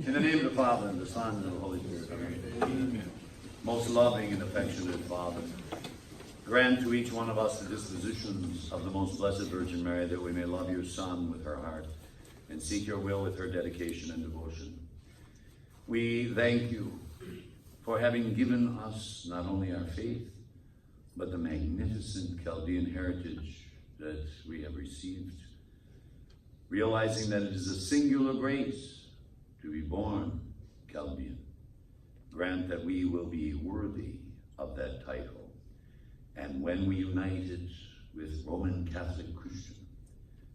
In the name of the Father, and the Son, and the Holy Spirit. Amen. Most loving and affectionate Father, grant to each one of us the dispositions of the most blessed Virgin Mary, that we may love your Son with her heart and seek your will with her dedication and devotion. We thank you for having given us not only our faith, but the magnificent Chaldean heritage that we have received, realizing that it is a singular grace to be born Chaldean. Grant that we will be worthy of that title, and when we unite it with Roman Catholic Christian,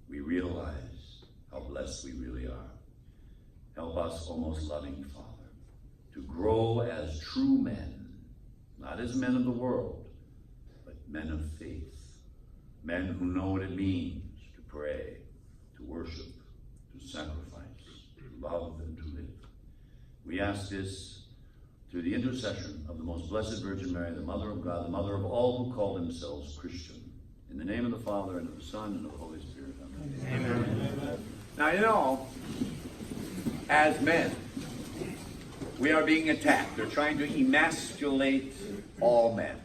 we realize how blessed we really are. Help us, O most loving Father, to grow as true men, not as men of the world, but men of faith, men who know what it means to pray, to worship, to sacrifice, to love, and to live. We ask this through the intercession of the most blessed Virgin Mary, the Mother of God, the mother of all who call themselves Christian. In the name of the Father, and of the Son, and of the Holy Spirit. Amen. Amen. Now, you know, as men, we are being attacked. They're trying to emasculate all men.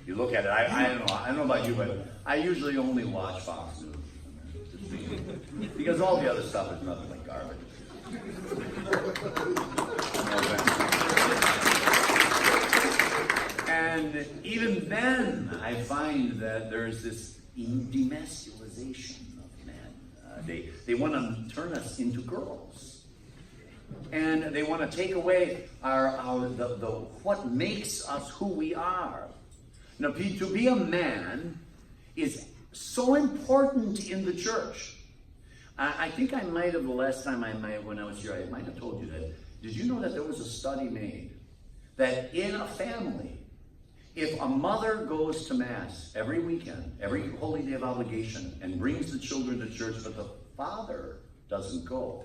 You look at it, I don't know about you, but I usually only watch Fox News. Because all the other stuff is nothing but garbage. And even then, I find that there's this demasculization of men. They want to turn us into girls, and they want to take away what makes us who we are. Now, to be a man is so important in the church. I think I might have, the last time when I was here, I might have told you that. Did you know that there was a study made that in a family, if a mother goes to Mass every weekend, every holy day of obligation, and brings the children to church, but the father doesn't go,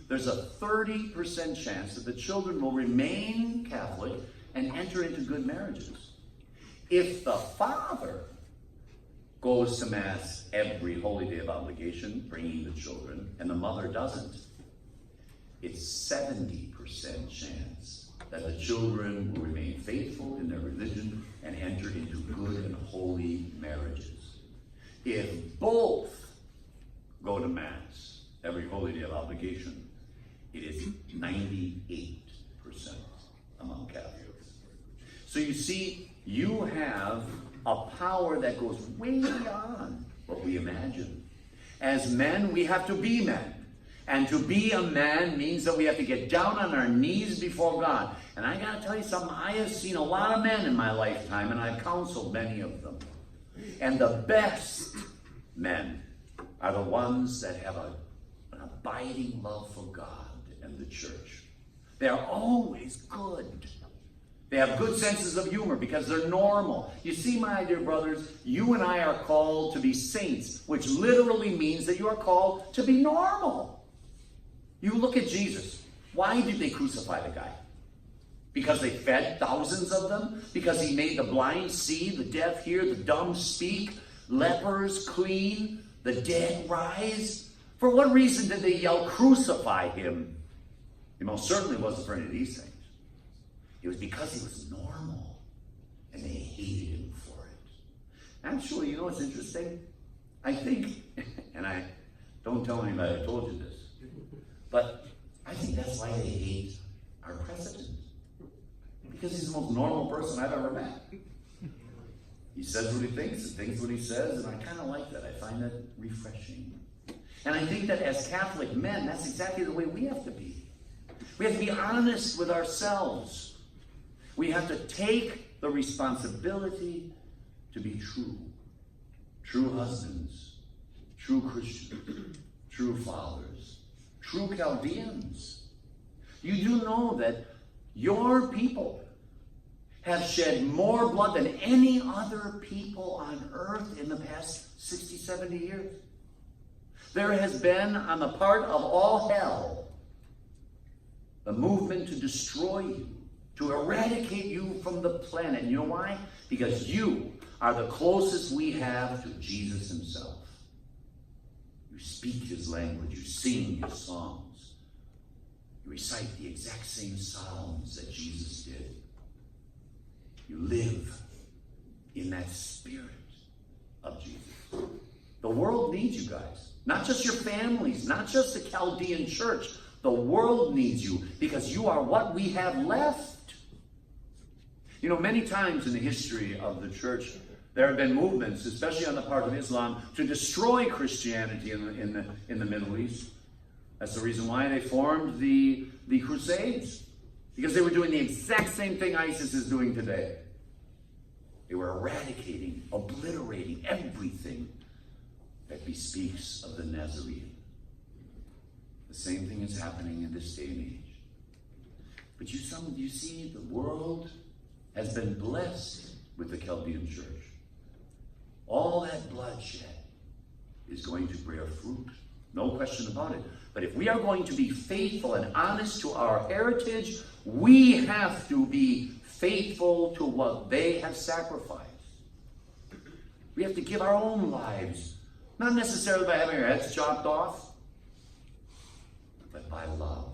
there's a 30% chance that the children will remain Catholic and enter into good marriages. If the father goes to Mass every holy day of obligation, bringing the children, and the mother doesn't, it's 70% chance that the children will remain faithful in their religion and enter into good and holy marriages. If both go to Mass every holy day of obligation, it is 98% among Catholics. So you see, you have a power that goes way beyond what we imagine. As men, we have to be men. And to be a man means that we have to get down on our knees before God. And I got to tell you something, I have seen a lot of men in my lifetime, and I've counseled many of them. And the best men are the ones that have an abiding love for God and the church. They're always good. They have good senses of humor because they're normal. You see, my dear brothers, you and I are called to be saints, which literally means that you are called to be normal. You look at Jesus. Why did they crucify the guy? Because they fed thousands of them? Because he made the blind see, the deaf hear, the dumb speak, lepers clean, the dead rise? For what reason did they yell, "Crucify him"? It most certainly wasn't for any of these things. It was because he was normal, and they hated him for it. Actually, you know what's interesting? I think, and I don't tell anybody I told you this, but I think that's why they hate our president. Because he's the most normal person I've ever met. He says what he thinks and thinks what he says, and I kind of like that. I find that refreshing. And I think that as Catholic men, that's exactly the way we have to be. We have to be honest with ourselves. We have to take the responsibility to be true. True husbands, true Christians, true fathers, true Chaldeans. You do know that your people have shed more blood than any other people on earth in the past 60, 70 years. There has been, on the part of all hell, the movement to destroy you, to eradicate you from the planet. And you know why? Because you are the closest we have to Jesus himself. You speak his language, you sing his songs. You recite the exact same psalms that Jesus did. You live in that spirit of Jesus. The world needs you guys. Not just your families, not just the Chaldean church. The world needs you because you are what we have left. You know, many times in the history of the church, there have been movements, especially on the part of Islam, to destroy Christianity in the Middle East. That's the reason why they formed the Crusades. Because they were doing the exact same thing ISIS is doing today. They were eradicating, obliterating everything that bespeaks of the Nazarene. The same thing is happening in this day and age. But you see, the world has been blessed with the Chaldean church. All that bloodshed is going to bear fruit. No question about it. But if we are going to be faithful and honest to our heritage, we have to be faithful to what they have sacrificed. We have to give our own lives, not necessarily by having our heads chopped off, but by love.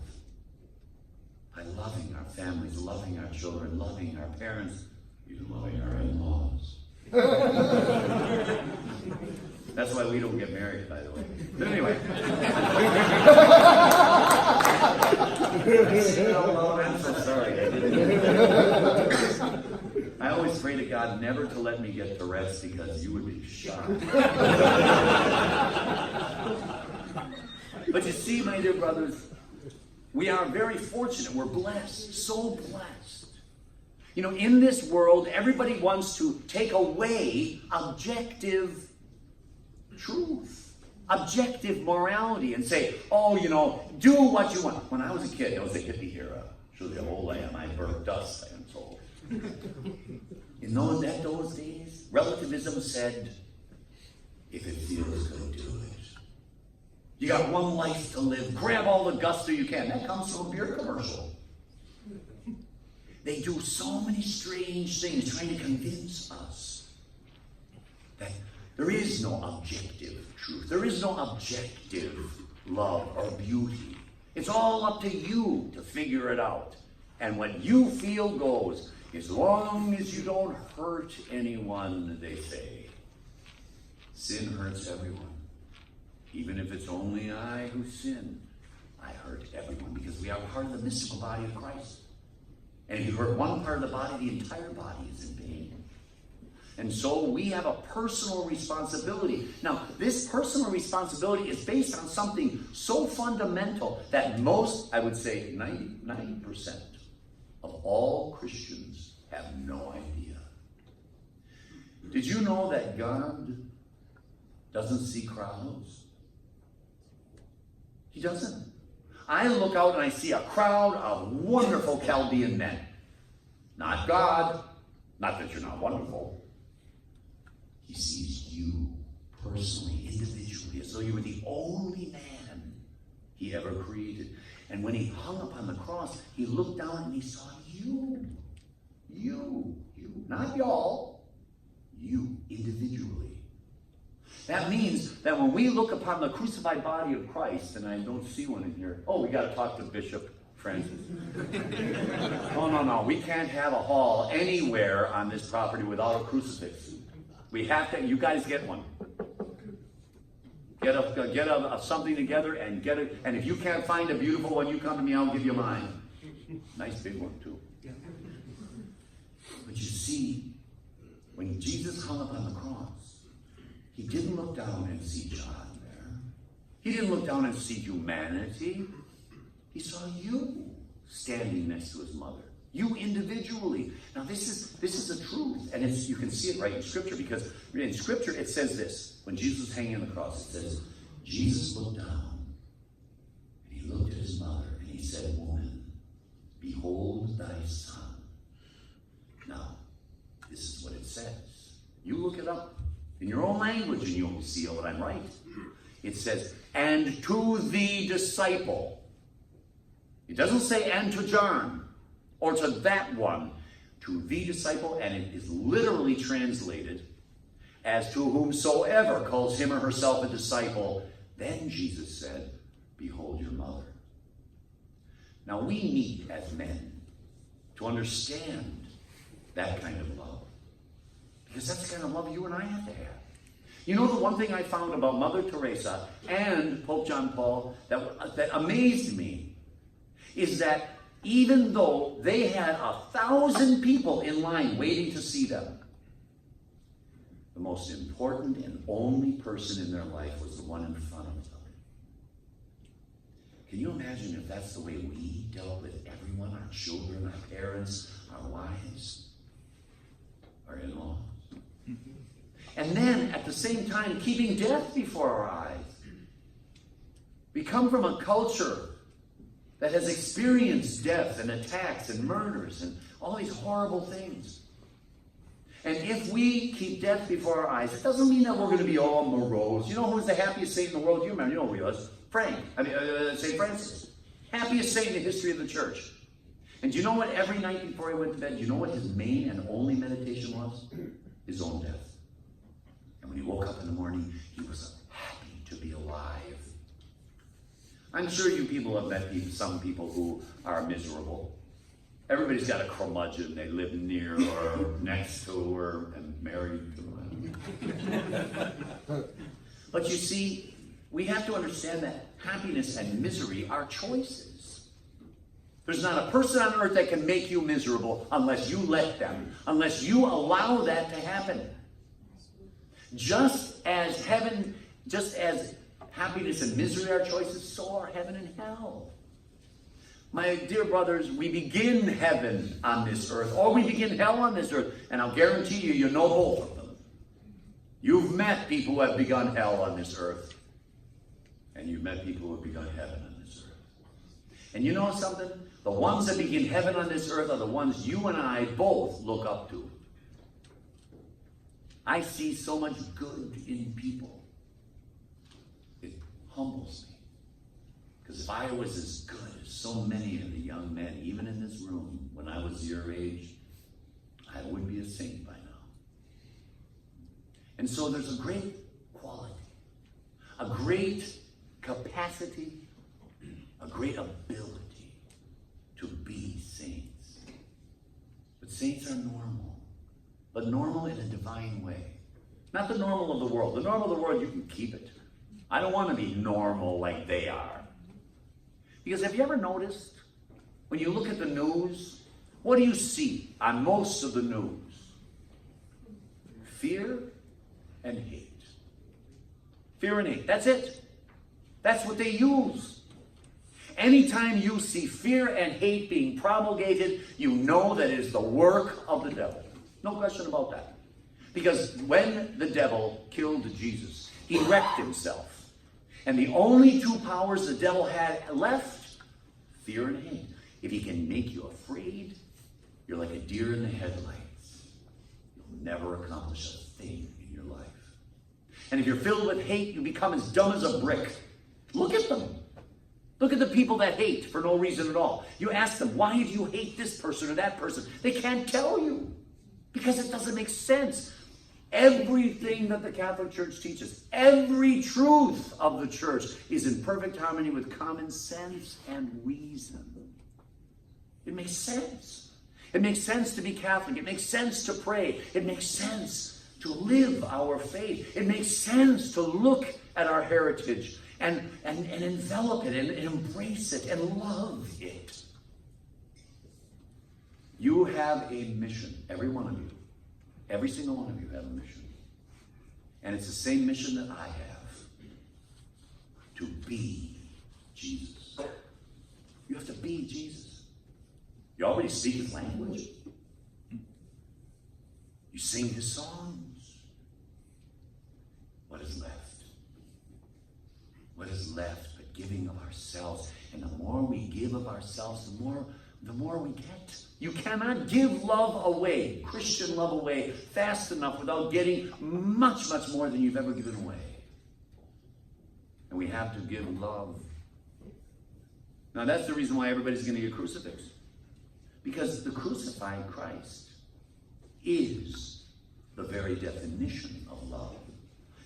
By loving our families, loving our children, loving our parents, even loving our in-laws. That's why we don't get married, by the way. But anyway. I'm so sorry. I always pray to God never to let me get Tourette's because you would be shocked. But you see, my dear brothers, we are very fortunate. We're blessed, so blessed. You know, in this world, everybody wants to take away objective truth, objective morality, and say, oh, you know, do what you want. When I was a kid, it was the hippie era. Surely a whole lamb, I burnt dust, I am told. In those days, relativism said, if it feels good, do it. You got one life to live. Grab all the gusto you can. That comes from a beer commercial. They do so many strange things trying to convince us that there is no objective truth. There is no objective love or beauty. It's all up to you to figure it out. And what you feel goes, as long as you don't hurt anyone, they say. Sin hurts everyone. Even if it's only I who sin, I hurt everyone because we are part of the mystical body of Christ. And if you hurt one part of the body, the entire body is in pain. And so we have a personal responsibility. Now, this personal responsibility is based on something so fundamental that most, I would say 90% of all Christians have no idea. Did you know that God doesn't see crowds? He doesn't. I look out and I see a crowd of wonderful Chaldean men. Not God. Not that you're not wonderful. He sees you personally, individually, as though you were the only man he ever created. And when he hung upon the cross, he looked down and he saw you. You. Not y'all. You, individually. That means that when we look upon the crucified body of Christ, and I don't see one in here. Oh, we got to talk to Bishop Francis. No. We can't have a hall anywhere on this property without a crucifix. We have to. You guys get one. Get a something together and get it. And if you can't find a beautiful one, you come to me. I'll give you mine. Nice big one too. But you see, when Jesus hung upon the cross, he didn't look down and see John there. He didn't look down and see humanity. He saw you standing next to his mother. You individually. Now this is the truth. And you can see it right in Scripture, because in Scripture it says this. When Jesus was hanging on the cross, it says, Jesus looked down and he looked at his mother and he said, woman, behold thy son. Now, this is what it says. You look it up in your own language and you'll see what I'm right. It says, and to the disciple. It doesn't say and to John or to that one. To the disciple, and it is literally translated as to whomsoever calls him or herself a disciple. Then Jesus said, behold your mother. Now we need, as men, to understand that kind of love. Because that's the kind of love you and I have to have. You know, the one thing I found about Mother Teresa and Pope John Paul that amazed me is that even though they had 1,000 people in line waiting to see them, the most important and only person in their life was the one in front of them. Can you imagine if that's the way we dealt with everyone, our children, our parents, our wives, our in-laws? And then, at the same time, keeping death before our eyes. We come from a culture that has experienced death and attacks and murders and all these horrible things. And if we keep death before our eyes, it doesn't mean that we're going to be all morose. You know who's the happiest saint in the world? You remember, you know who he was. St. Francis. Happiest saint in the history of the church. And do you know what every night before he went to bed, do you know what his main and only meditation was? His own death. And when he woke up in the morning, he was happy to be alive. I'm sure you people have met some people who are miserable. Everybody's got a curmudgeon. They live near or next to or and married to. But you see, we have to understand that happiness and misery are choices. There's not a person on earth that can make you miserable unless you let them, unless you allow that to happen. Just as happiness and misery are choices, so are heaven and hell. My dear brothers, we begin heaven on this earth, or we begin hell on this earth, and I'll guarantee you, you know both of them. You've met people who have begun hell on this earth, and you've met people who have begun heaven on this earth. And you know something? The ones that begin heaven on this earth are the ones you and I both look up to. I see so much good in people. It humbles me. Because if I was as good as so many of the young men, even in this room, when I was your age, I would be a saint by now. And so there's a great quality, a great capacity, a great ability to be saints. But saints are normal. But normal in a divine way. Not the normal of the world. The normal of the world, you can keep it. I don't want to be normal like they are. Because have you ever noticed, when you look at the news, what do you see on most of the news? Fear and hate. Fear and hate. That's it. That's what they use. Anytime you see fear and hate being promulgated, you know that it is the work of the devil. No question about that. Because when the devil killed Jesus, he wrecked himself. And the only two powers the devil had left, fear and hate. If he can make you afraid, you're like a deer in the headlights. You'll never accomplish a thing in your life. And if you're filled with hate, you become as dumb as a brick. Look at them. Look at the people that hate for no reason at all. You ask them, why do you hate this person or that person? They can't tell you. Because it doesn't make sense. Everything that the Catholic Church teaches, every truth of the church is in perfect harmony with common sense and reason. It makes sense. It makes sense to be Catholic. It makes sense to pray. It makes sense to live our faith. It makes sense to look at our heritage and envelop it and embrace it and love it. You have a mission, every one of you. Every single one of you have a mission. And it's the same mission that I have. To be Jesus. You have to be Jesus. You already speak his language. You sing his songs. What is left? What is left but giving of ourselves? And the more we give of ourselves, the more we get. You cannot give love away, Christian love away, fast enough without getting much, much more than you've ever given away. And we have to give love. Now that's the reason why everybody's going to get crucifixed. Because the crucified Christ is the very definition of love.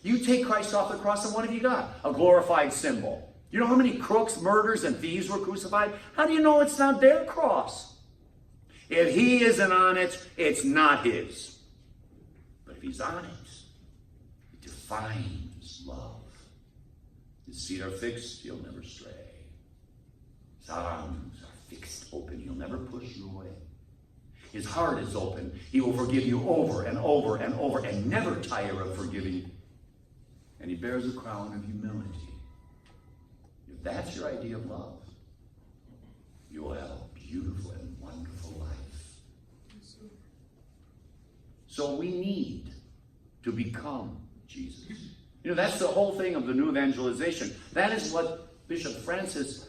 You take Christ off the cross and what have you got? A glorified symbol. You know how many crooks, murderers, and thieves were crucified? How do you know it's not their cross? If he isn't on it, it's not his. But if he's on it, it defines love. His feet are fixed, he'll never stray. His arms are fixed open, he'll never push you away. His heart is open, he will forgive you over and over and over and never tire of forgiving. And he bears a crown of humility. If that's your idea of love, you will have a beautiful and wonderful life. So we need to become Jesus. You know, that's the whole thing of the new evangelization. That is what Bishop Francis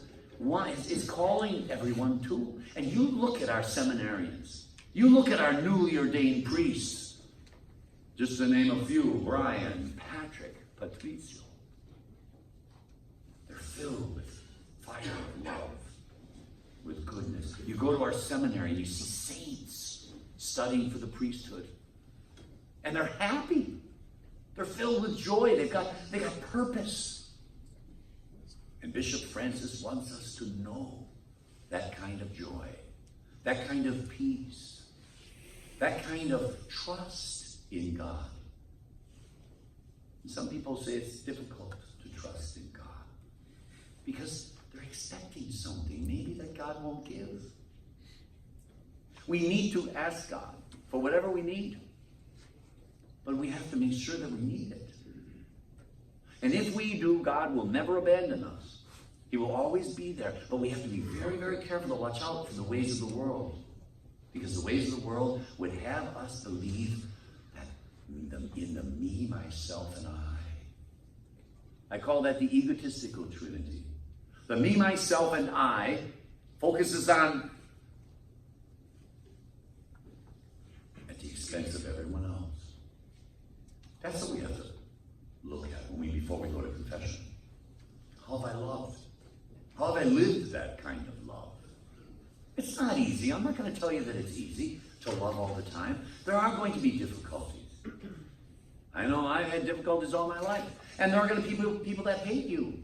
is calling everyone to. And you look at our seminarians. You look at our newly ordained priests. Just to name a few: Brian, Patrick, Patricio. They're filled with fire of love, with goodness. You go to our seminary and you see saints studying for the priesthood. And they're happy. They're filled with joy. They got purpose. And Bishop Francis wants us to know that kind of joy, that kind of peace, that kind of trust in God. And some people say it's difficult to trust in God because they're expecting something maybe that God won't give. We need to ask God for whatever we need. But we have to make sure that we need it. And if we do, God will never abandon us. He will always be there. But we have to be very, very careful to watch out for the ways of the world. Because the ways of the world would have us believe that in the me, myself, and I call that the egotistical trinity. The me, myself, and I focuses on at the expense of everyone else. That's what we have to look at before we go to confession. How have I loved? How have I lived that kind of love? It's not easy. I'm not going to tell you that it's easy to love all the time. There are going to be difficulties. I know I've had difficulties all my life. And there are going to be people that hate you.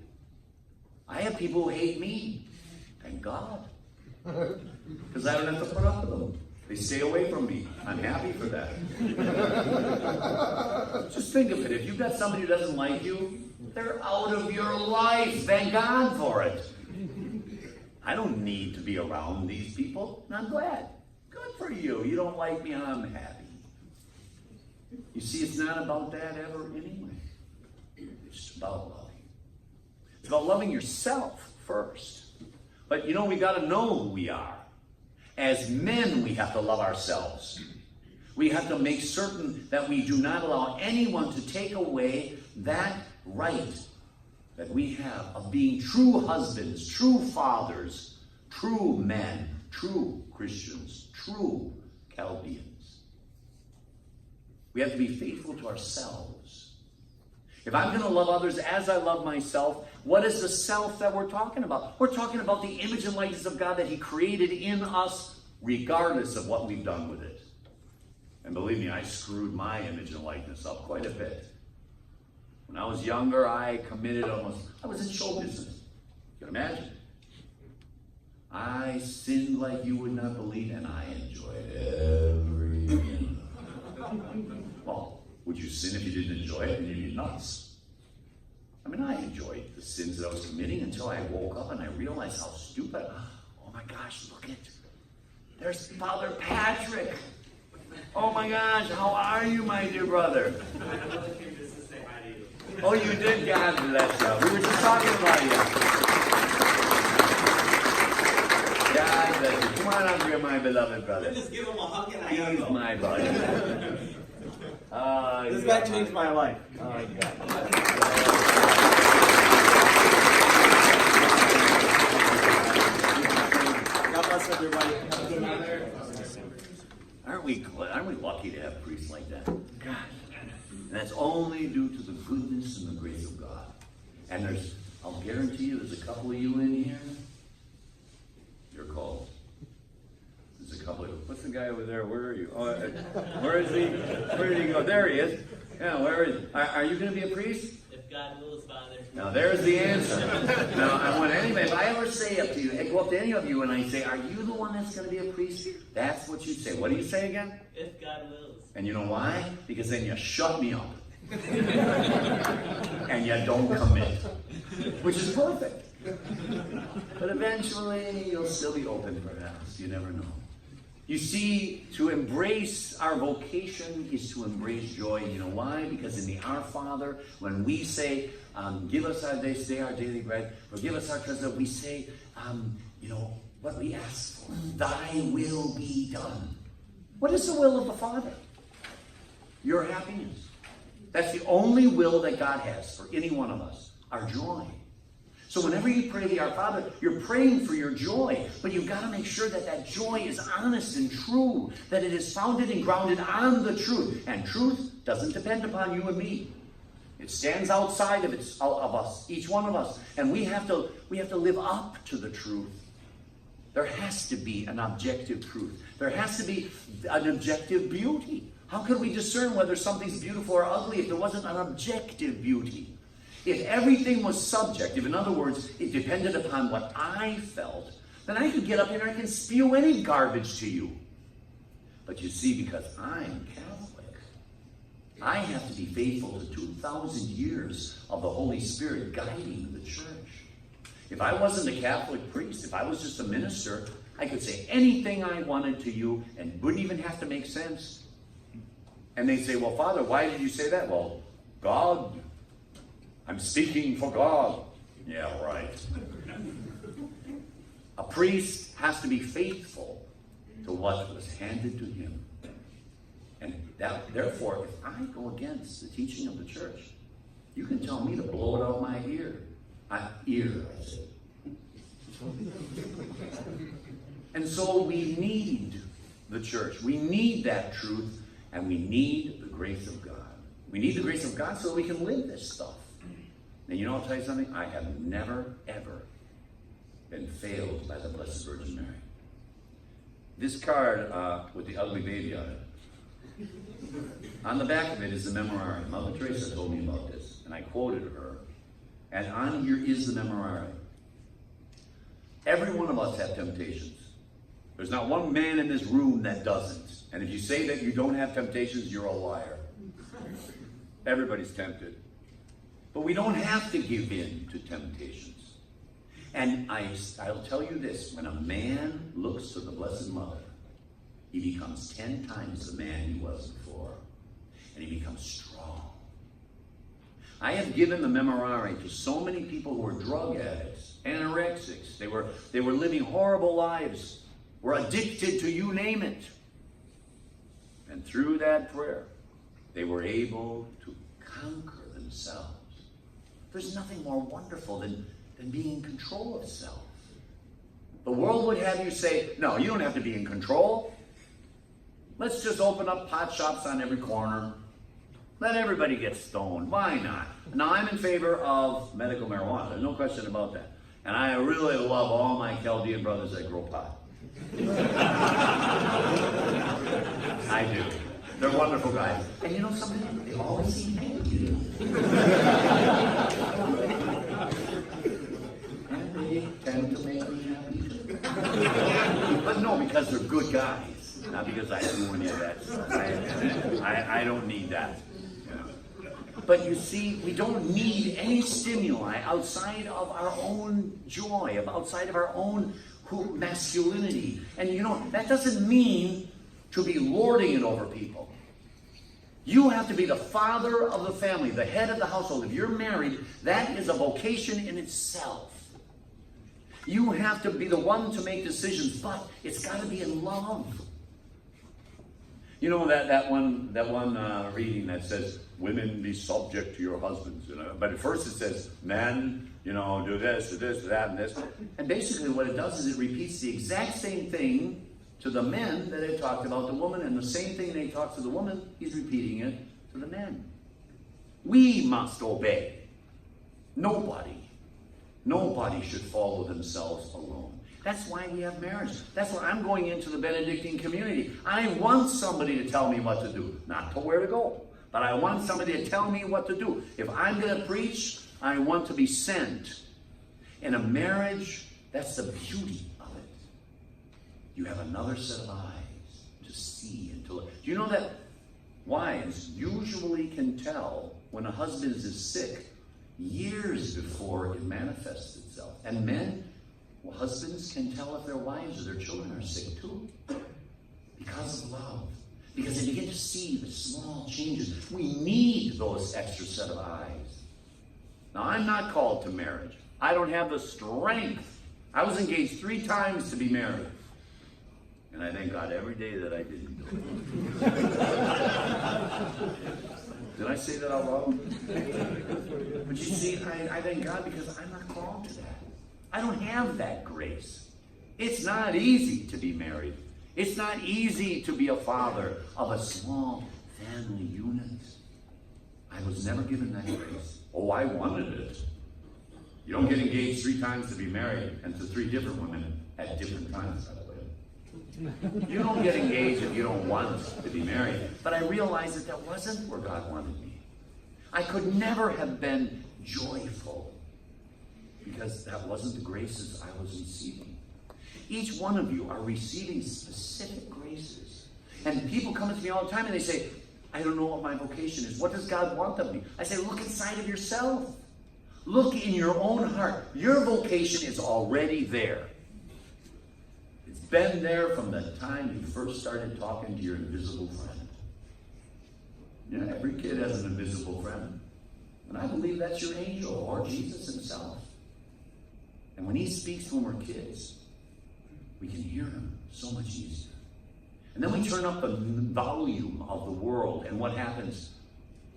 I have people who hate me. Thank God. Because I don't have to put up with them. They stay away from me. I'm happy for that. Just think of it. If you've got somebody who doesn't like you, they're out of your life. Thank God for it. I don't need to be around these people, and I'm glad. Good for you. You don't like me, I'm happy. You see, it's not about that ever anyway. It's about loving. It's about loving yourself first. But you know, we got to know who we are. As men, we have to love ourselves. We have to make certain that we do not allow anyone to take away that right that we have of being true husbands, true fathers, true men, true Christians, true Chaldeans. We have to be faithful to ourselves. If I'm going to love others as I love myself, what is the self that we're talking about? We're talking about the image and likeness of God that He created in us, regardless of what we've done with it. And believe me, I screwed my image and likeness up quite a bit. When I was younger, I was in show business. You can imagine. I sinned like you would not believe, and I enjoyed every minute. Well, would you sin if you didn't enjoy it? And you'd be nuts. I mean, I enjoyed the sins that I was committing until I woke up and I realized how stupid. Oh my gosh, look at, there's Father Patrick. Oh my gosh, how are you, my dear brother? I really came just to say hi to you. Oh, you did? God bless you. We were just talking about you. God bless you. Come on up here, my beloved brother. Just give him a hug and I He's go. my buddy. This guy changed my life. Oh, God. God bless everybody. Have a good night. Aren't we lucky to have priests like that? God. And that's only due to the goodness and the grace of God. And I'll guarantee you, there's a couple of you in here. You're called. There's a couple of, what's the guy over there? Where are you? Oh, where is he? Where did he go? There he is. Yeah, where is he? Are you going to be a priest? If God wills, Father. Now there's the answer. Now I want anybody, if I ever say up to you, I go up to any of you and I say, are you the one that's going to be a priest? That's what you say. What do you say again? If God wills. And you know why? Because then you shut me up. And you don't commit. Which is perfect. But eventually you'll still be open perhaps. You never know. You see, to embrace our vocation is to embrace joy. You know why? Because in the Our Father, when we say, give us our day, our daily bread, forgive us our trespasses, we say, what we ask for. Thy will be done. What is the will of the Father? Your happiness. That's the only will that God has for any one of us. Our joy. So whenever you pray the Our Father, you're praying for your joy. But you've got to make sure that that joy is honest and true. That it is founded and grounded on the truth. And truth doesn't depend upon you and me. It stands outside of us, each one of us. And we have to live up to the truth. There has to be an objective truth. There has to be an objective beauty. How could we discern whether something's beautiful or ugly if there wasn't an objective beauty? If everything was subjective, in other words, it depended upon what I felt, then I could get up here and I can spew any garbage to you. But you see, because I'm Catholic, I have to be faithful to 2,000 years of the Holy Spirit guiding the church. If I wasn't a Catholic priest, if I was just a minister, I could say anything I wanted to you and wouldn't even have to make sense. And they say, well, Father, why did you say that? Well, God, I'm speaking for God. Yeah, right. A priest has to be faithful to what was handed to him. And therefore, if I go against the teaching of the church, you can tell me to blow it out my ear. I said. And so we need the church. We need that truth. And we need the grace of God. We need the grace of God so that we can live this stuff. And you know, I'll tell you something. I have never, ever been failed by the Blessed Virgin Mary. This card with the ugly baby on it. On the back of it is the memorare. Mother Teresa told me about this. And I quoted her. And on here is the memorare. Every one of us have temptations. There's not one man in this room that doesn't. And if you say that you don't have temptations, you're a liar. Everybody's tempted. But we don't have to give in to temptations. And I'll tell you this. When a man looks to the Blessed Mother, he becomes 10 times the man he was before. And he becomes strong. I have given the memorare to so many people who were drug addicts, anorexics. They were living horrible lives. Were addicted to you name it. And through that prayer, they were able to conquer themselves. There's nothing more wonderful than being in control of self. The world would have you say, no, you don't have to be in control. Let's just open up pot shops on every corner. Let everybody get stoned. Why not? Now, I'm in favor of medical marijuana. There's no question about that. And I really love all my Chaldean brothers that grow pot. I do. They're wonderful guys. And you know something? They always seem happy. And they tend to make me happy too. But no, because they're good guys. Not because I do any of that stuff. I don't need that. But you see, we don't need any stimuli outside of our own joy, outside of our own masculinity. And you know, that doesn't mean to be lording it over people. You have to be the father of the family, the head of the household. If you're married, that is a vocation in itself. You have to be the one to make decisions, but it's got to be in love. You know that one reading that says, women be subject to your husbands. You know? But at first it says, men, do this, do that, and this. And basically what it does is it repeats the exact same thing to the men that it talked about the woman, and the same thing they talked to the woman, he's repeating it to the men. We must obey. Nobody should follow themselves alone. That's why we have marriage. That's why I'm going into the Benedictine community. I want somebody to tell me what to do, not to where to go. But I want somebody to tell me what to do. If I'm going to preach, I want to be sent. In a marriage, that's the beauty of it. You have another set of eyes to see and to look. Do you know that wives usually can tell when a husband is sick years before it manifests itself? And men, well, husbands can tell if their wives or their children are sick too. Because of love. Because they begin to see the small changes. We need those extra set of eyes. Now, I'm not called to marriage. I don't have the strength. I was engaged 3 times to be married. And I thank God every day that I didn't do it. Did I say that out loud? But you see, I thank God because I'm not called to that. I don't have that grace. It's not easy to be married. It's not easy to be a father of a small family unit. I was never given that grace. Oh, I wanted it. You don't get engaged 3 times to be married, and to 3 different women at different times, by the way. You don't get engaged if you don't want to be married. But I realized that wasn't where God wanted me. I could never have been joyful because that wasn't the graces I was receiving. Each one of you are receiving specific graces. And people come to me all the time and they say, I don't know what my vocation is. What does God want of me? I say, look inside of yourself. Look in your own heart. Your vocation is already there. It's been there from the time you first started talking to your invisible friend. You know, every kid has an invisible friend. And I believe that's your angel or Jesus himself. And when he speaks when we're kids, we can hear him so much easier. And then we turn up the volume of the world, and what happens?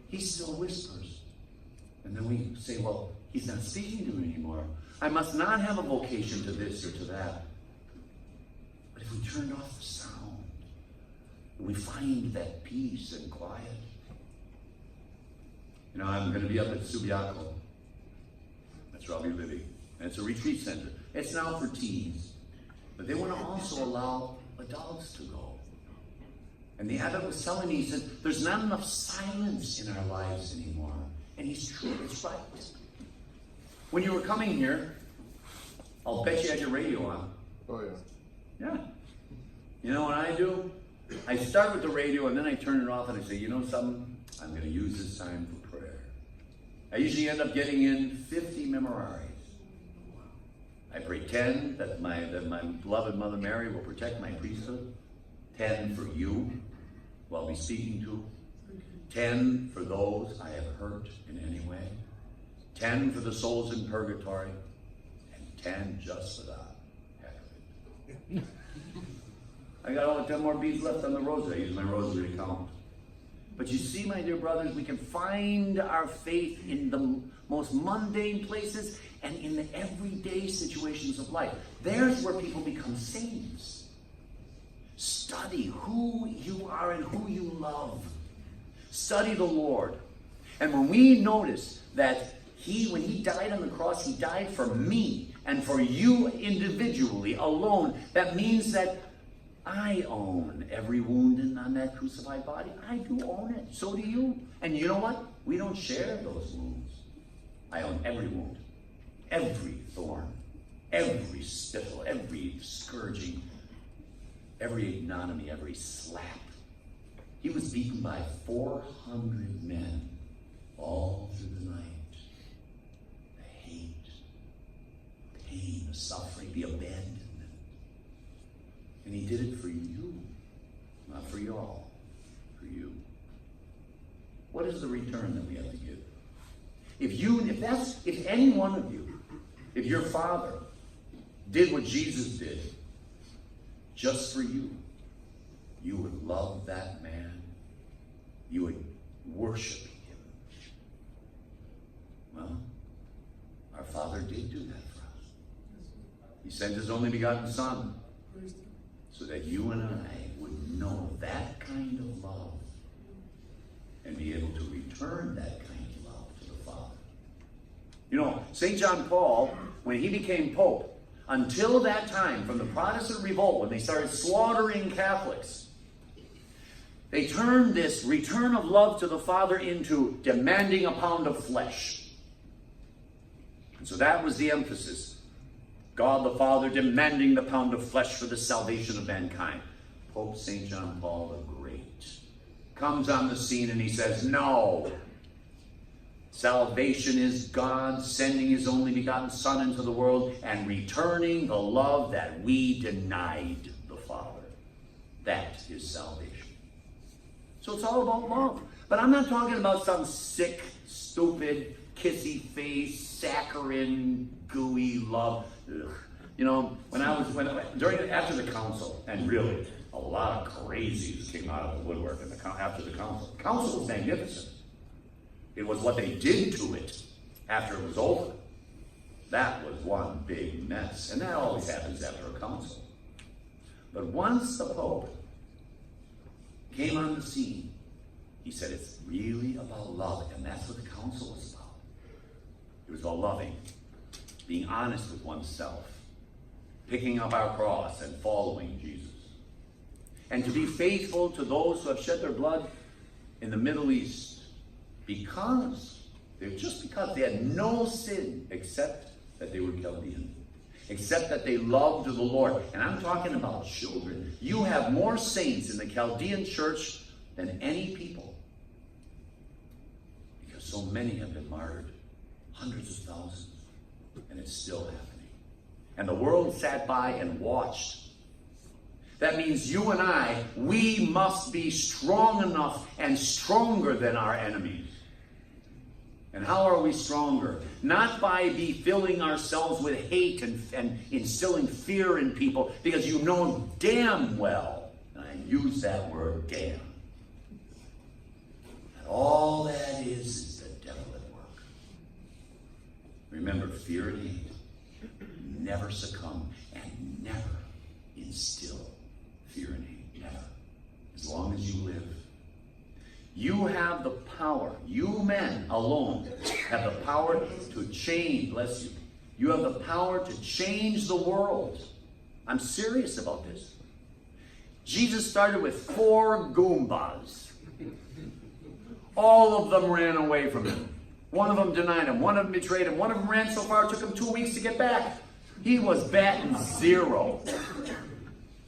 He still whispers. And then we say, well, he's not speaking to me anymore. I must not have a vocation to this or to that. But if we turned off the sound, we find that peace and quiet. You know, I'm going to be up at Subiaco. That's where I'll be living. And it's a retreat center. It's now for teens. But they want to also allow adults to go. And the abbot was telling me, he said, there's not enough silence in our lives anymore. And he's true, it's right. When you were coming here, I'll bet you had your radio on. Oh, yeah. Yeah. You know what I do? I start with the radio and then I turn it off and I say, you know something? I'm going to use this time for prayer. I usually end up getting in 50 memoraries. I pray 10 that my beloved Mother Mary will protect my priesthood. 10 for you, who I'll be speaking to. 10 for those I have hurt in any way. 10 for the souls in purgatory. And 10 just for the heck of it. I got only 10 more beads left on the rosary. I use my rosary to count. But you see, my dear brothers, we can find our faith in the most mundane places and in the everyday situations of life. There's where people become saints. Study who you are and who you love. Study the Lord. And when we notice that when he died on the cross, he died for me and for you individually alone, that means that I own every wound on that crucified body. I do own it. So do you. And you know what? We don't share those wounds. I own every wound, every thorn, every spittle, every scourging, every ignominy, every slap. He was beaten by 400 men all through the night. The hate, pain, the suffering, the abandonment. And he did it for you, not for y'all, for you. What is the return that we have to give? If any one of you, if your father did what Jesus did just for you, you would love that man. You would worship him. Well, our Father did do that for us. He sent his only begotten Son so that you and I would know that kind of love and be able to return that kind of love to the Father. You know, St. John Paul, when he became Pope, until that time, from the Protestant revolt, when they started slaughtering Catholics, they turned this return of love to the Father into demanding a pound of flesh. And so that was the emphasis. God the Father demanding the pound of flesh for the salvation of mankind. Pope St. John Paul the Great comes on the scene and he says, no. Salvation is God sending his only begotten Son into the world and returning the love that we denied the Father. That is salvation. So it's all about love. But I'm not talking about some sick, stupid, kissy face, saccharine, gooey love. Ugh. You know, after the council, and really a lot of crazies came out of the woodwork after the council. The council was magnificent. It was what they did to it after it was over. That was one big mess. And that always happens after a council. But once the Pope came on the scene, he said it's really about love. And that's what the council was about. It was about loving, being honest with oneself, picking up our cross and following Jesus. And to be faithful to those who have shed their blood in the Middle East because they had no sin except that they were Chaldean, except that they loved the Lord. And I'm talking about children. You have more saints in the Chaldean church than any people because so many have been martyred, hundreds of thousands, and it's still happening. And the world sat by and watched. That means you and I, we must be strong enough and stronger than our enemies. And how are we stronger? Not by filling ourselves with hate and instilling fear in people, because you know damn well, and I use that word damn, that all that is the devil at work. Remember, fear and hate. Never succumb and never instill fear and hate. Never. As long as you live. You have the power. You men alone have the power to change. Bless you. You have the power to change the world. I'm serious about this. Jesus started with 4 Goombas. All of them ran away from him. One of them denied him. One of them betrayed him. One of them ran so far it took him 2 weeks to get back. He was batting 0.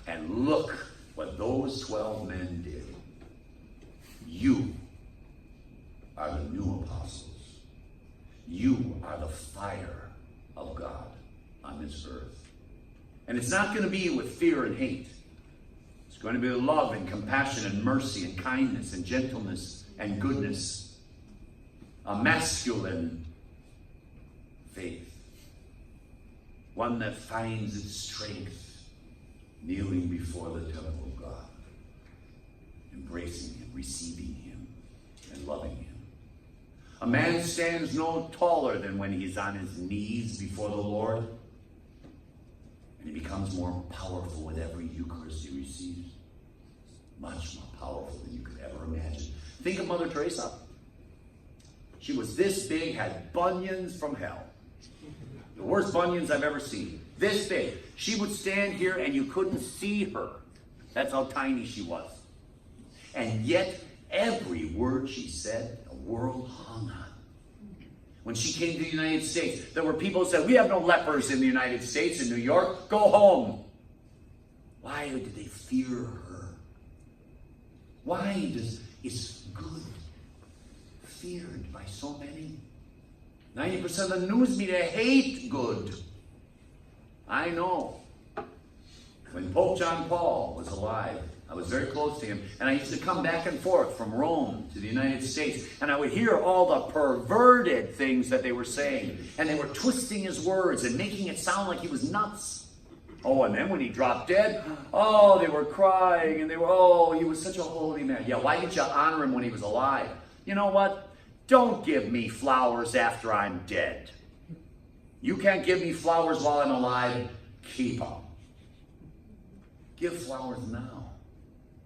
And look what those 12 men did. You are the new apostles. You are the fire of God on this earth. And it's not going to be with fear and hate. It's going to be with love and compassion and mercy and kindness and gentleness and goodness. A masculine faith. One that finds its strength kneeling before the temple of God, embracing him, receiving him, and loving him. A man stands no taller than when he's on his knees before the Lord, and he becomes more powerful with every Eucharist he receives. Much more powerful than you could ever imagine. Think of Mother Teresa. She was this big, had bunions from hell. The worst bunions I've ever seen. This big. She would stand here and you couldn't see her. That's how tiny she was. And yet, every word she said, the world hung on. When she came to the United States, there were people who said, we have no lepers in the United States, in New York. Go home. Why did they fear her? Why is good feared by so many? 90% of the news media hate good. I know. When Pope John Paul was alive, I was very close to him, and I used to come back and forth from Rome to the United States, and I would hear all the perverted things that they were saying, and they were twisting his words and making it sound like he was nuts. Oh, and then when he dropped dead, oh, they were crying, and they were, oh, he was such a holy man. Yeah, why didn't you honor him when he was alive? You know what? Don't give me flowers after I'm dead. You can't give me flowers while I'm alive. Keep them. Give flowers now.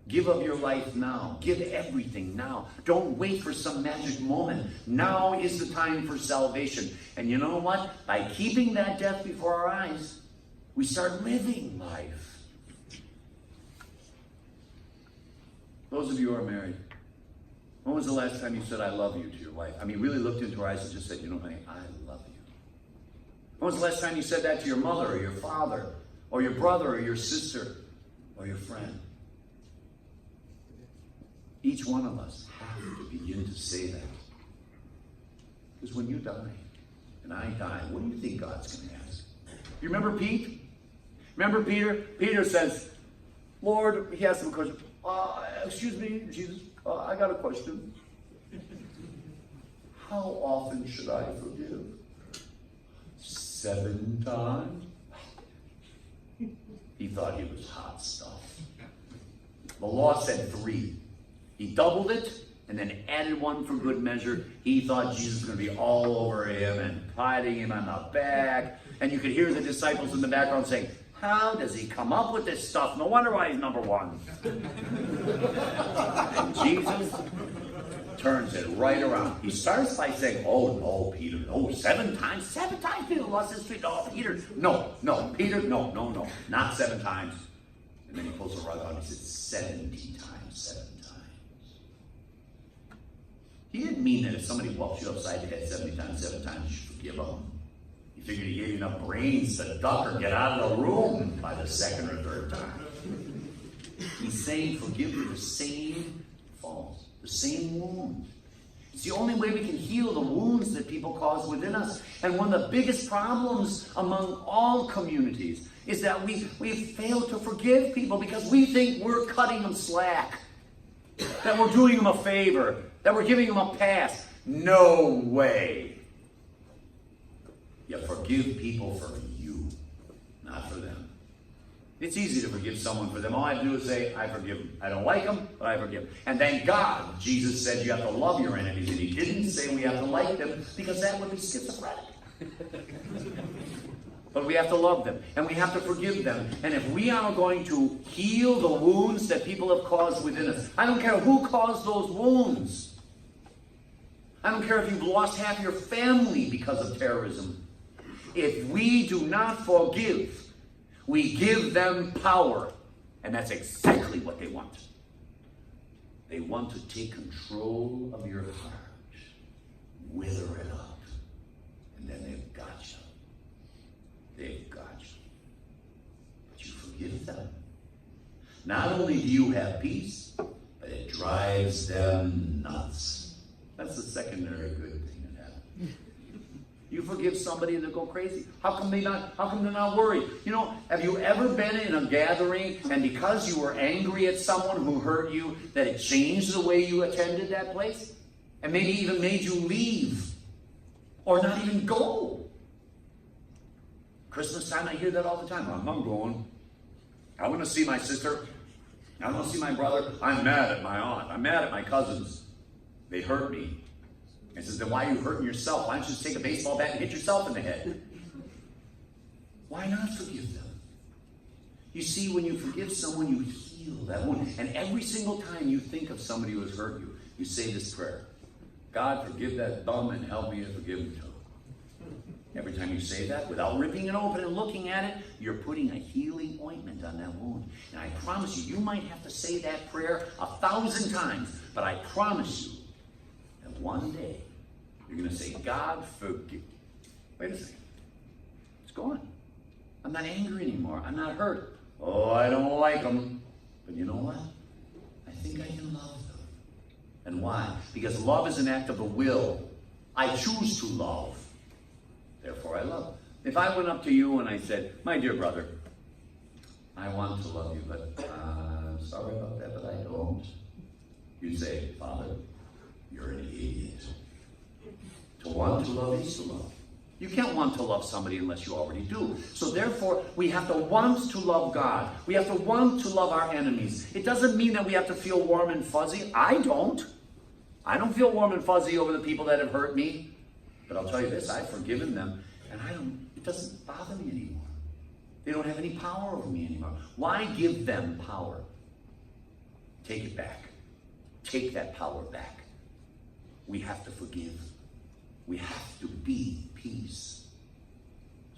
Give of your life now. Give everything now. Don't wait for some magic moment. Now is the time for salvation. And you know what? By keeping that death before our eyes, we start living life. Those of you who are married, when was the last time you said, I love you to your wife? I mean, really looked into her eyes and just said, you know, honey, I love you. When was the last time you said that to your mother or your father or your brother or your sister or your friend? Each one of us have to begin to say that. Because when you die, and I die, what do you think God's going to ask? You remember Pete? Remember Peter? Peter says, Lord, he asked him a question. Excuse me, Jesus, I got a question. How often should I forgive? 7 times? He thought he was hot stuff. The law said 3. He doubled it and then added 1 for good measure. He thought Jesus was going to be all over him and patting him on the back. And you could hear the disciples in the background saying, how does he come up with this stuff? No wonder why he's number 1. And Jesus turns it right around. He starts by saying, oh no, Peter, no, 7 times. 7 times Peter lost his street. No, Peter, no, Peter, no, not 7 times. And then he pulls the rug out and he says, 70 times, 7 times. He didn't mean that if somebody walks you upside the head 70 times, 7 times, you should forgive them. He figured he gave you enough brains to duck or get out of the room by the 2nd or 3rd time. He's saying forgive for the same faults, the same wound. It's the only way we can heal the wounds that people cause within us. And one of the biggest problems among all communities is that we fail to forgive people because we think we're cutting them slack, that we're doing them a favor, that we're giving them a pass. No way. You forgive people for you, not for them. It's easy to forgive someone for them. All I have to do is say, I forgive them. I don't like them, but I forgive them. And thank God, Jesus said you have to love your enemies. And he didn't say we have to like them, because that would be schizophrenic. But we have to love them, and we have to forgive them. And if we are going to heal the wounds that people have caused within us, I don't care who caused those wounds. I don't care if you've lost half your family because of terrorism. If we do not forgive, we give them power. And that's exactly what they want. They want to take control of your heart, wither it up, and then they've got you. They've got you. But you forgive them. Not only do you have peace, but it drives them nuts. That's the secondary good thing that happens. You forgive somebody and they go crazy. How come they're not worried? You know, have you ever been in a gathering and because you were angry at someone who hurt you, that it changed the way you attended that place? And maybe even made you leave or not even go? Christmas time, I hear that all the time. I'm going. I want to see my sister. I want to see my brother. I'm mad at my aunt. I'm mad at my cousins. They hurt me. And says, then why are you hurting yourself? Why don't you just take a baseball bat and hit yourself in the head? Why not forgive them? You see, when you forgive someone, you heal that wound. And every single time you think of somebody who has hurt you, you say this prayer. God, forgive that bum and help me to forgive him too. Every time you say that, without ripping it open and looking at it, you're putting a healing ointment on that wound. And I promise you, you might have to say that prayer 1,000 times, but I promise you, and one day, you're going to say, God, forgive. Wait a second. It's gone. I'm not angry anymore. I'm not hurt. Oh, I don't like them. But you know what? I think I can love them. And why? Because love is an act of the will. I choose to love. Therefore, I love. If I went up to you and I said, my dear brother, I want to love you, but I'm sorry about that, but I don't. You say, Father, you're an idiot. To want to love is to love. You can't want to love somebody unless you already do. So therefore, we have to want to love God. We have to want to love our enemies. It doesn't mean that we have to feel warm and fuzzy. I don't. I don't feel warm and fuzzy over the people that have hurt me. But I'll tell you this, I've forgiven them, and it doesn't bother me anymore. They don't have any power over me anymore. Why give them power? Take it back. Take that power back. We have to forgive. We have to be peace.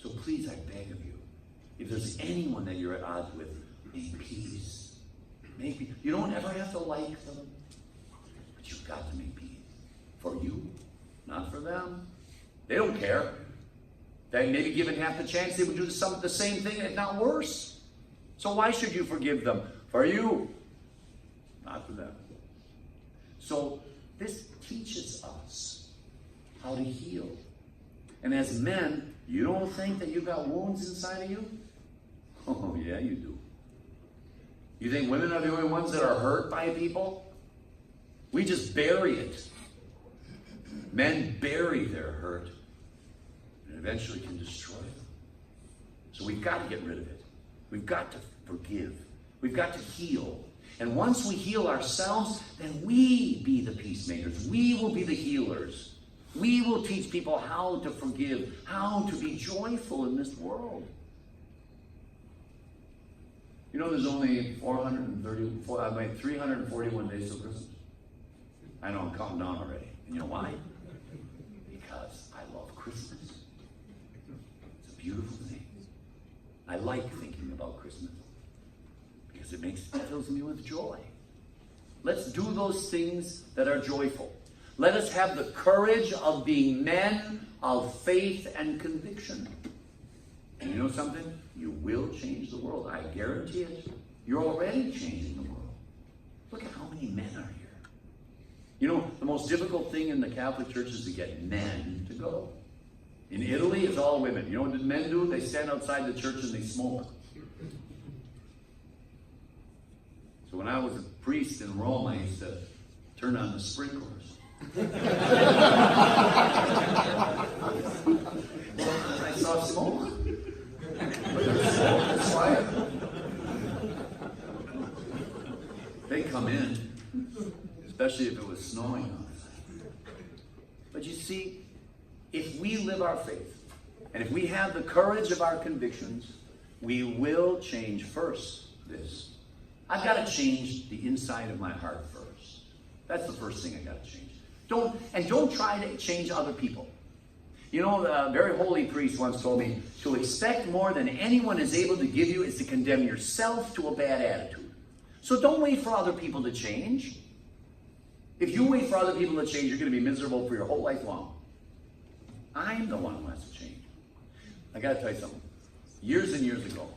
So please, I beg of you, if there's anyone that you're at odds with, make peace. Make peace. You don't ever have to like them, but you've got to make peace. For you, not for them. They don't care. That maybe given half the chance, they would do the same thing, if not worse. So why should you forgive them? For you, not for them. So this teaches us how to heal. And as men, you don't think that you've got wounds inside of you? Oh, yeah, you do. You think women are the only ones that are hurt by people? We just bury it. Men bury their hurt and eventually can destroy them. So we've got to get rid of it. We've got to forgive. We've got to heal. And once we heal ourselves, then we be the peacemakers. We will be the healers. We will teach people how to forgive, how to be joyful in this world. You know, there's only 341 days till Christmas. I know, I'm counting down already. And you know why? Because I love Christmas. It's a beautiful thing. I like thinking about Christmas because it fills me with joy. Let's do those things that are joyful. Let us have the courage of being men of faith and conviction. And you know something? You will change the world. I guarantee it. You're already changing the world. Look at how many men are here. You know, the most difficult thing in the Catholic Church is to get men to go. In Italy, it's all women. You know what the men do? They stand outside the church and they smoke. So when I was a priest in Rome, I used to turn on the sprinklers. I saw smoke. They come in, especially if it was snowing outside. But you see, if we live our faith, and if we have the courage of our convictions, we will change first this. I've got to change the inside of my heart first. That's the first thing I got to change. Don't try to change other people. You know, a very holy priest once told me, to expect more than anyone is able to give you is to condemn yourself to a bad attitude. So don't wait for other people to change. If you wait for other people to change, you're going to be miserable for your whole life long. I'm the one who has to change. I got to tell you something. Years and years ago,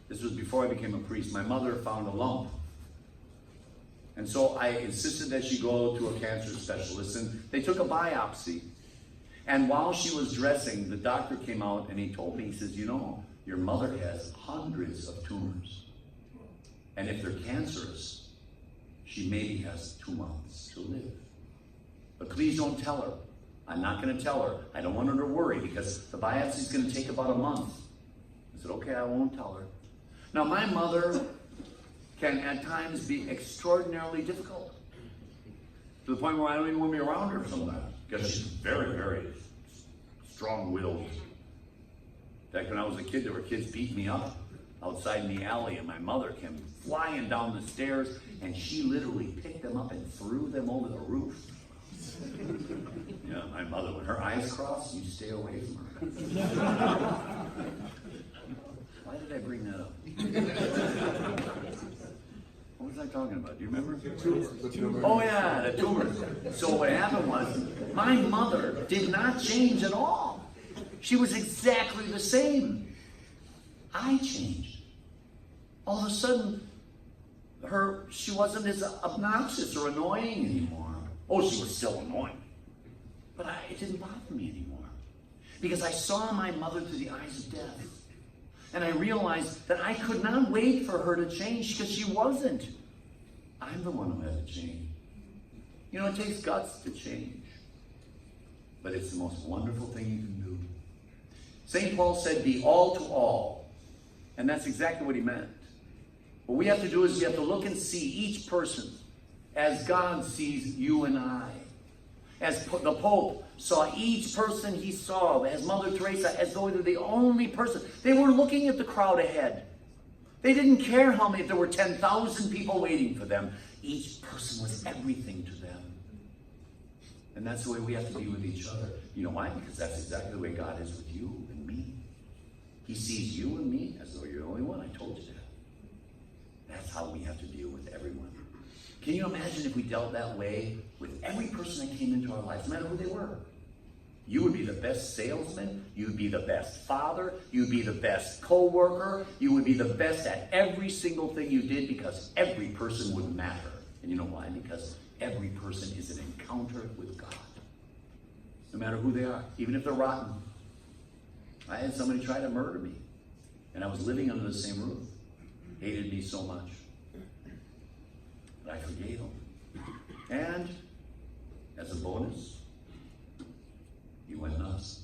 this was before I became a priest, my mother found a lump. And so I insisted that she go to a cancer specialist, and they took a biopsy. And while she was dressing, the doctor came out and he told me, he says, you know, your mother has hundreds of tumors. And if they're cancerous, she maybe has 2 months to live. But please don't tell her. I'm not going to tell her. I don't want her to worry because the biopsy is going to take about a month. I said, okay, I won't tell her. Now, my mother can at times be extraordinarily difficult to the point where I don't even want to be around her sometimes because she's very, very strong-willed. In fact, when I was a kid, there were kids beating me up outside in the alley, and my mother came flying down the stairs, and she literally picked them up and threw them over the roof. Yeah, my mother, when her eyes crossed, you stay away from her. Why did I bring that up? What was I talking about? Do you remember? The tumor. Oh yeah, the tumors. So what happened was, my mother did not change at all. She was exactly the same. I changed. All of a sudden, she wasn't as obnoxious or annoying anymore. Oh, she was still annoying. But it didn't bother me anymore. Because I saw my mother through the eyes of death. And I realized that I could not wait for her to change because she wasn't. I'm the one who had to change. You know, it takes guts to change. But it's the most wonderful thing you can do. St. Paul said, be all to all. And that's exactly what he meant. What we have to do is we have to look and see each person as God sees you and I. As the Pope saw each person he saw, as Mother Teresa, as though they're the only person. They were looking at the crowd ahead. They didn't care how many, if there were 10,000 people waiting for them. Each person was everything to them. And that's the way we have to be with each other. You know why? Because that's exactly the way God is with you and me. He sees you and me as though you're the only one. I told you that. That's how we have to deal with everyone. Can you imagine if we dealt that way with every person that came into our lives, no matter who they were? You would be the best salesman, you'd be the best father, you'd be the best co-worker, you would be the best at every single thing you did, because every person would matter. And you know why? Because every person is an encounter with God. No matter who they are, even if they're rotten. I had somebody try to murder me, and I was living under the same roof. Hated me so much. But I forgave him. And as a bonus, he went nuts.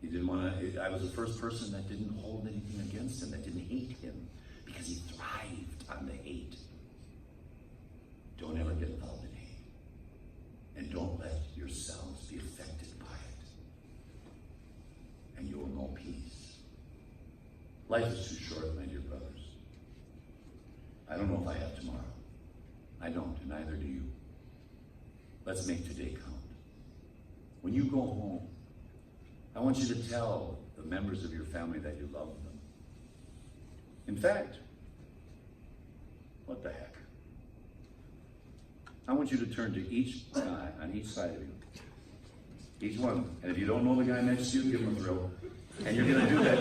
He didn't want to, I was the first person that didn't hold anything against him, that didn't hate him, because he thrived on the hate. Don't ever get involved in hate. And don't let yourselves be affected by it. And you will know peace. Life is too short, my dear brothers. I don't know if I have tomorrow. I don't, and neither do you. Let's make today count. When you go home, I want you to tell the members of your family that you love them. In fact, what the heck? I want you to turn to each guy on each side of you. Each one. And if you don't know the guy next to you, give him a thrill. And you're going to do that.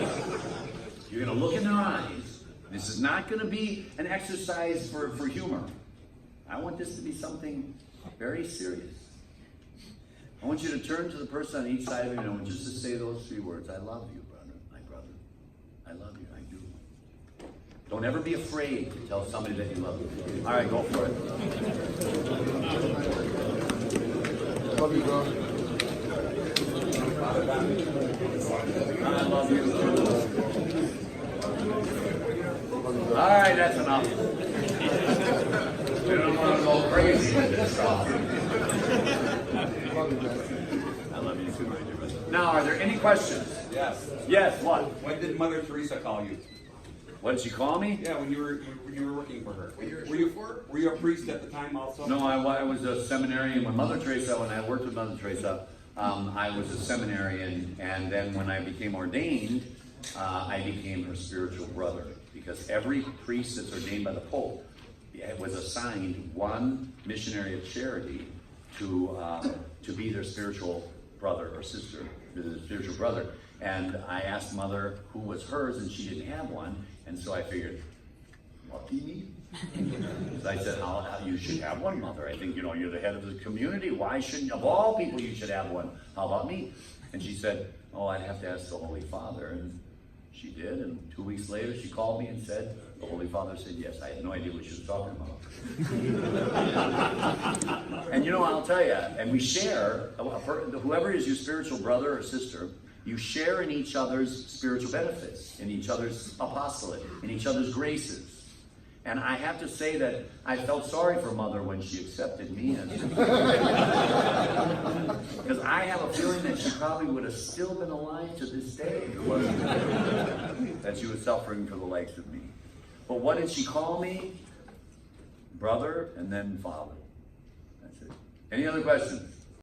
You're going to look in their eyes. This is not going to be an exercise for humor. I want this to be something very serious. I want you to turn to the person on each side of you, and I want you just to say those 3 words. I love you, brother. My brother. I love you. I do. Don't ever be afraid to tell somebody that you love them. All right, go for it. Love you, bro. I love you. All right, that's enough. We don't want to go crazy with this stuff. I love you too, my dear brother. Now, are there any questions? Yes. Yes, what? When did Mother Teresa call you? What did she call me? Yeah, when you were working for her. Were you a priest at the time also? No, I was a seminarian. When Mother Teresa, when I worked with Mother Teresa, I was a seminarian, and then when I became ordained, I became her spiritual brother, because every priest that's ordained by the Pope was assigned one missionary of charity to be their spiritual brother or sister, the spiritual brother. And I asked Mother who was hers, and she didn't have one, and so I figured, lucky me. Because I said, you should have one, Mother. I think, you're the head of the community. Why shouldn't, of all people, you should have one? How about me? And she said, I'd have to ask the Holy Father. And she did, and 2 weeks later, she called me and said, the Holy Father said yes. I had no idea what she was talking about. And I'll tell you, and we share, whoever is your spiritual brother or sister, you share in each other's spiritual benefits, in each other's apostolate, in each other's graces. And I have to say that I felt sorry for Mother when she accepted me. Because I have a feeling that she probably would have still been alive to this day if it wasn't that she was suffering for the likes of me. But what did she call me? Brother and then father. That's it. Any other questions?